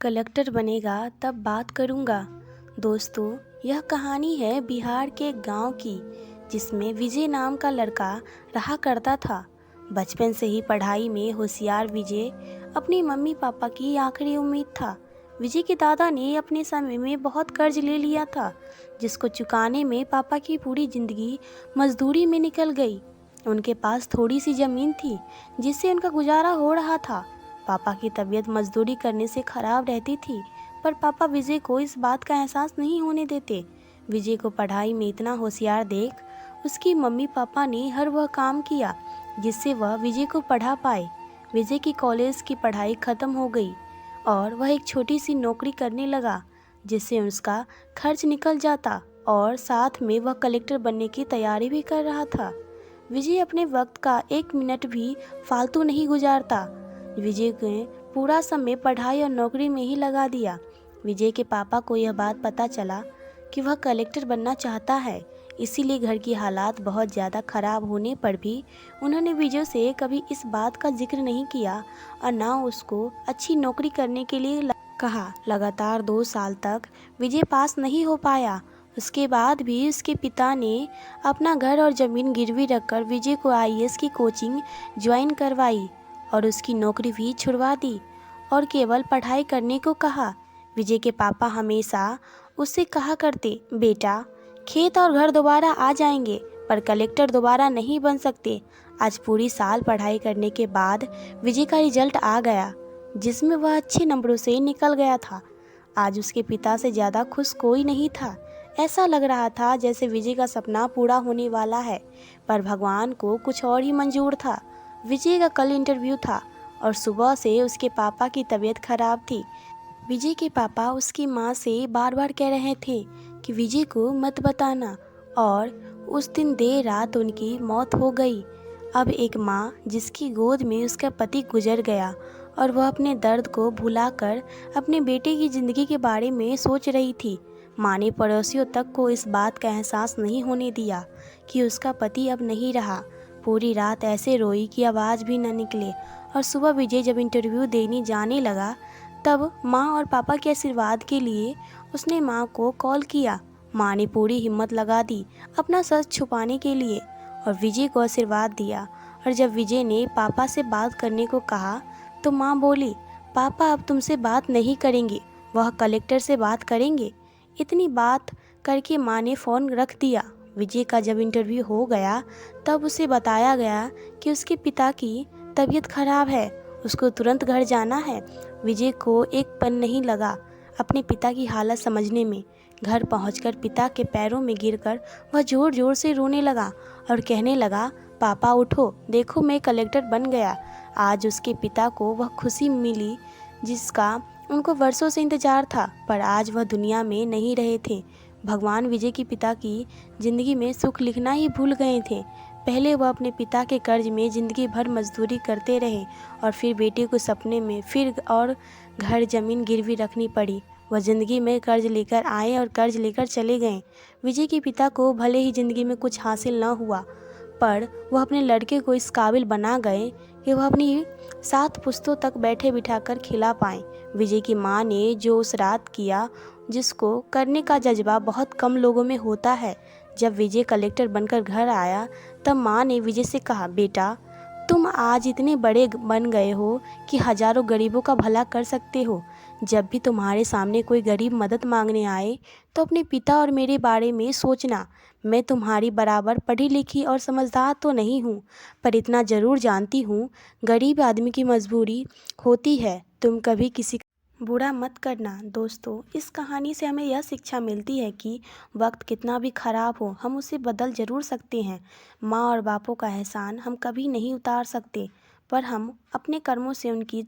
Collector बनेगा तब बात करूँगा। दोस्तों, यह कहानी है बिहार के एक गांव की, जिसमें विजय नाम का लड़का रहा करता था। बचपन से ही पढ़ाई में होशियार विजय अपनी मम्मी पापा की आखिरी उम्मीद था। विजय के दादा ने अपने समय में बहुत कर्ज ले लिया था, जिसको चुकाने में पापा की पूरी जिंदगी मजदूरी में निकल गई। उनके पास थोड़ी सी ज़मीन थी, जिससे उनका गुजारा हो रहा था। पापा की तबीयत मजदूरी करने से खराब रहती थी, पर पापा विजय को इस बात का एहसास नहीं होने देते। विजय को पढ़ाई में इतना होशियार देख उसकी मम्मी पापा ने हर वह काम किया जिससे वह विजय को पढ़ा पाए। विजय की कॉलेज की पढ़ाई खत्म हो गई और वह एक छोटी सी नौकरी करने लगा, जिससे उसका खर्च निकल जाता और साथ में वह कलेक्टर बनने की तैयारी भी कर रहा था। विजय अपने वक्त का एक मिनट भी फालतू नहीं गुजारता। विजय ने पूरा समय पढ़ाई और नौकरी में ही लगा दिया। विजय के पापा को यह बात पता चला कि वह कलेक्टर बनना चाहता है, इसीलिए घर की हालात बहुत ज़्यादा खराब होने पर भी उन्होंने विजय से कभी इस बात का जिक्र नहीं किया और ना उसको अच्छी नौकरी करने के लिए कहा। लगातार 2 साल तक विजय पास नहीं हो पाया। उसके बाद भी उसके पिता ने अपना घर और ज़मीन गिरवी रखकर विजय को आईएएस की कोचिंग ज्वाइन करवाई और उसकी नौकरी भी छुड़वा दी और केवल पढ़ाई करने को कहा। विजय के पापा हमेशा उससे कहा करते, बेटा, खेत और घर दोबारा आ जाएंगे, पर कलेक्टर दोबारा नहीं बन सकते। आज पूरी साल पढ़ाई करने के बाद विजय का रिजल्ट आ गया, जिसमें वह अच्छे नंबरों से निकल गया था। आज उसके पिता से ज़्यादा खुश कोई नहीं था। ऐसा लग रहा था जैसे विजय का सपना पूरा होने वाला है, पर भगवान को कुछ और ही मंजूर था। विजय का कल इंटरव्यू था और सुबह से उसके पापा की तबीयत खराब थी। विजय के पापा उसकी माँ से बार बार कह रहे थे कि विजय को मत बताना, और उस दिन देर रात उनकी मौत हो गई। अब एक माँ जिसकी गोद में उसका पति गुजर गया और वह अपने दर्द को भुलाकर अपने बेटे की ज़िंदगी के बारे में सोच रही थी। माँ ने पड़ोसियों तक को इस बात का एहसास नहीं होने दिया कि उसका पति अब नहीं रहा। पूरी रात ऐसे रोई कि आवाज़ भी न निकले, और सुबह विजय जब इंटरव्यू देने जाने लगा तब माँ और पापा के आशीर्वाद के लिए उसने माँ को कॉल किया। माँ ने पूरी हिम्मत लगा दी अपना सच छुपाने के लिए और विजय को आशीर्वाद दिया। और जब विजय ने पापा से बात करने को कहा तो माँ बोली, पापा अब तुमसे बात नहीं करेंगे, वह कलेक्टर से बात करेंगे। इतनी बात करके माँ ने फ़ोन रख दिया। विजय का जब इंटरव्यू हो गया तब उसे बताया गया कि उसके पिता की तबीयत खराब है, उसको तुरंत घर जाना है। विजय को एक पल नहीं लगा अपने पिता की हालत समझने में। घर पहुंचकर पिता के पैरों में गिरकर वह ज़ोर ज़ोर से रोने लगा और कहने लगा, पापा उठो, देखो मैं कलेक्टर बन गया। आज उसके पिता को वह खुशी मिली जिसका उनको वर्षों से इंतजार था, पर आज वह दुनिया में नहीं रहे थे। भगवान विजय के पिता की ज़िंदगी में सुख लिखना ही भूल गए थे। पहले वह अपने पिता के कर्ज में ज़िंदगी भर मजदूरी करते रहे और फिर बेटे को सपने में फिर और घर ज़मीन गिरवी रखनी पड़ी। वह ज़िंदगी में कर्ज लेकर आए और कर्ज लेकर चले गए। विजय के पिता को भले ही ज़िंदगी में कुछ हासिल न हुआ, पर वह अपने लड़के को इस काबिल बना गए कि वह अपनी 7 पुश्तों तक बैठे बिठाकर खिला पाएँ। विजय की माँ ने जो उस रात किया, जिसको करने का जज्बा बहुत कम लोगों में होता है। जब विजय कलेक्टर बनकर घर आया तब माँ ने विजय से कहा, बेटा, तुम आज इतने बड़े बन गए हो कि हजारों गरीबों का भला कर सकते हो। जब भी तुम्हारे सामने कोई गरीब मदद मांगने आए तो अपने पिता और मेरे बारे में सोचना। मैं तुम्हारी बराबर पढ़ी लिखी और समझदार तो नहीं हूँ, पर इतना ज़रूर जानती हूँ, गरीब आदमी की मजबूरी होती है। तुम कभी किसी बुरा मत करना। दोस्तों, इस कहानी से हमें यह शिक्षा मिलती है कि वक्त कितना भी खराब हो, हम उसे बदल ज़रूर सकते हैं। माँ और बापों का एहसान हम कभी नहीं उतार सकते, पर हम अपने कर्मों से उनकी